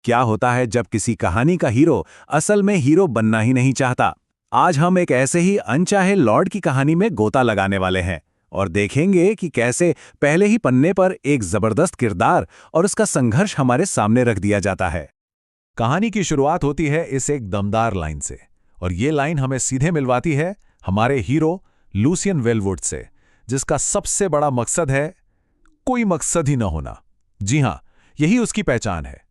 क्या होता है जब किसी कहानी का हीरो असल में हीरो बनना ही नहीं चाहता। आज हम एक ऐसे ही अनचाहे लॉर्ड की कहानी में गोता लगाने वाले हैं और देखेंगे कि कैसे पहले ही पन्ने पर एक जबरदस्त किरदार और उसका संघर्ष हमारे सामने रख दिया जाता है। कहानी की शुरुआत होती है इस एक दमदार लाइन से, और ये लाइन हमें सीधे मिलवाती है हमारे हीरो लूसियन वेलवुड से, जिसका सबसे बड़ा मकसद है कोई मकसद ही न होना। जी हां, यही उसकी पहचान है।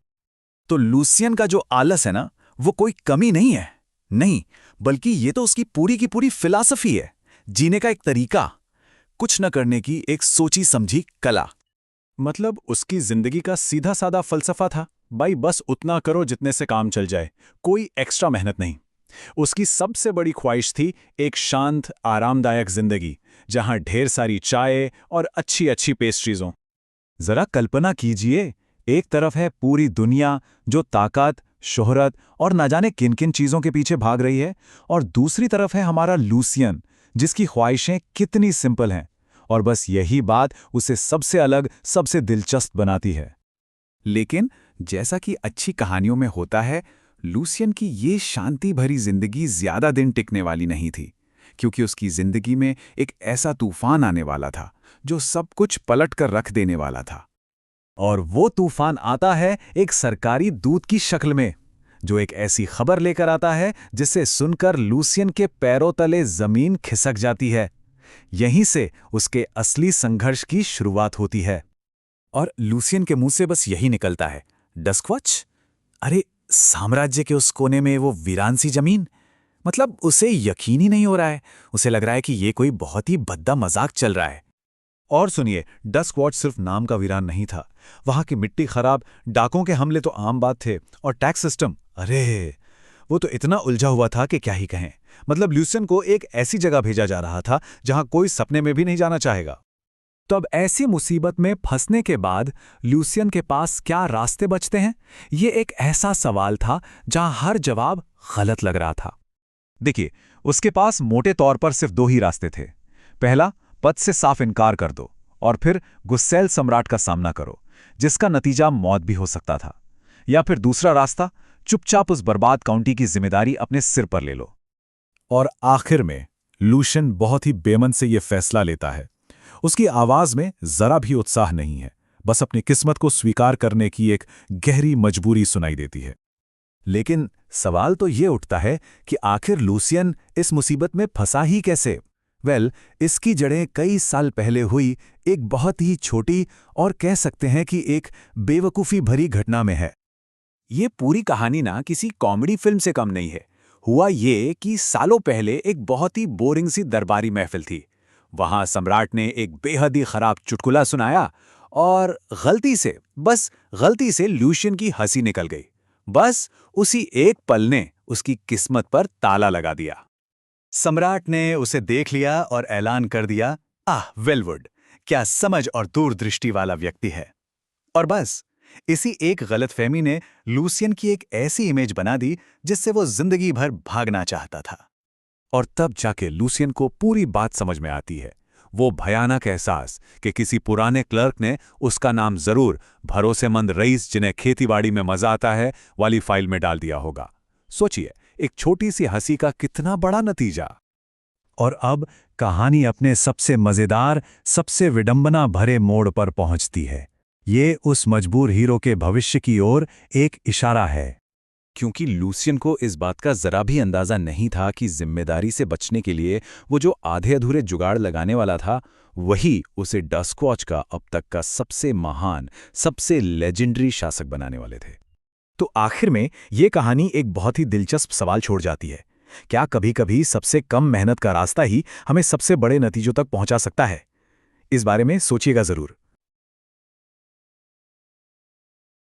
तो लूसियन का जो आलस है ना, वो कोई कमी नहीं है, नहीं, बल्कि ये तो उसकी पूरी की पूरी फिलॉसफी है, जीने का एक तरीका, कुछ न करने की एक सोची समझी कला। मतलब उसकी जिंदगी का सीधा साधा फलसफा था, भाई बस उतना करो जितने से काम चल जाए, कोई एक्स्ट्रा मेहनत नहीं। उसकी सबसे बड़ी ख्वाहिश थी एक शांत आरामदायक जिंदगी जहां ढेर सारी चाय और अच्छी अच्छी पेस्ट्रीज हों। जरा कल्पना कीजिए, एक तरफ है पूरी दुनिया जो ताकत, शोहरत और न जाने किन किन चीजों के पीछे भाग रही है, और दूसरी तरफ है हमारा लूसियन जिसकी ख्वाहिशें कितनी सिंपल हैं, और बस यही बात उसे सबसे अलग, सबसे दिलचस्प बनाती है। लेकिन जैसा कि अच्छी कहानियों में होता है, लूसियन की ये शांति भरी जिंदगी ज्यादा दिन टिकने वाली नहीं थी, क्योंकि उसकी जिंदगी में एक ऐसा तूफान आने वाला था जो सब कुछ पलट कर रख देने वाला था। और वो तूफान आता है एक सरकारी दूत की शक्ल में, जो एक ऐसी खबर लेकर आता है जिसे सुनकर लूसियन के पैरों तले जमीन खिसक जाती है। यहीं से उसके असली संघर्ष की शुरुआत होती है। और लूसियन के मुंह से बस यही निकलता है, डस्क्वॉच? अरे, साम्राज्य के उस कोने में वो वीरान सी जमीन। मतलब उसे यकीन ही नहीं हो रहा है, उसे लग रहा है कि ये कोई बहुत ही भद्दा मजाक चल रहा है। और सुनिए, डस्क्वॉच सिर्फ नाम का वीरान नहीं था। वहां की मिट्टी खराब, डाकों के हमले तो आम बात थे, और टैक्स सिस्टम, अरे वो तो इतना उलझा हुआ था कि क्या ही कहें। मतलब लूसियन को एक ऐसी जगह भेजा जा रहा था जहां कोई सपने में भी नहीं जाना चाहेगा। तो अब ऐसी मुसीबत में फंसने के बाद लूसियन के पास क्या रास्ते बचते हैं? ये एक ऐसा सवाल था जहां हर जवाब गलत लग रहा था। देखिए, उसके पास मोटे तौर पर सिर्फ दो ही रास्ते थे। पहला, पद से साफ इनकार कर दो, और फिर गुस्सैल सम्राट का सामना करो, जिसका नतीजा मौत भी हो सकता था। या फिर दूसरा रास्ता, चुपचाप उस बर्बाद काउंटी की जिम्मेदारी अपने सिर पर ले लो। और आखिर में लूशियन बहुत ही बेमन से यह फैसला लेता है। उसकी आवाज में जरा भी उत्साह नहीं है, बस अपनी किस्मत को स्वीकार करने की एक गहरी मजबूरी सुनाई देती है। लेकिन सवाल तो ये उठता है कि आखिर लूसियन इस मुसीबत में फंसा ही कैसे? इसकी जड़ें कई साल पहले हुई एक बहुत ही छोटी और कह सकते हैं कि एक बेवकूफ़ी भरी घटना में है। ये पूरी कहानी ना किसी कॉमेडी फिल्म से कम नहीं है। हुआ ये कि सालों पहले एक बहुत ही बोरिंग सी दरबारी महफिल थी। वहां सम्राट ने एक बेहद ही खराब चुटकुला सुनाया और गलती से लूशियन की हंसी निकल गई। बस उसी एक पल ने उसकी किस्मत पर ताला लगा दिया। सम्राट ने उसे देख लिया और ऐलान कर दिया, आह वेलवुड, क्या समझ और दूरदृष्टि वाला व्यक्ति है। और बस इसी एक गलतफहमी ने लूसियन की एक ऐसी इमेज बना दी जिससे वो जिंदगी भर भागना चाहता था। और तब जाके लूसियन को पूरी बात समझ में आती है। वो भयानक एहसास कि किसी पुराने क्लर्क ने उसका नाम जरूर भरोसेमंद रईस जिन्हें खेतीबाड़ी में मजा आता है वाली फाइल में डाल दिया होगा। सोचिए, एक छोटी सी हंसी का कितना बड़ा नतीजा। और अब कहानी अपने सबसे मजेदार, सबसे विडंबना भरे मोड़ पर पहुंचती है। ये उस मजबूर हीरो के भविष्य की ओर एक इशारा है। क्योंकि लूसियन को इस बात का जरा भी अंदाजा नहीं था कि जिम्मेदारी से बचने के लिए वो जो आधे अधूरे जुगाड़ लगाने वाला था, वही उसे डस्क्वॉच का अब तक का सबसे महान, सबसे लेजेंडरी शासक बनाने वाले थे। तो आखिर में ये कहानी एक बहुत ही दिलचस्प सवाल छोड़ जाती है। क्या कभी-कभी सबसे कम मेहनत का रास्ता ही हमें सबसे बड़े नतीजों तक पहुंचा सकता है? इस बारे में सोचिएगा जरूर।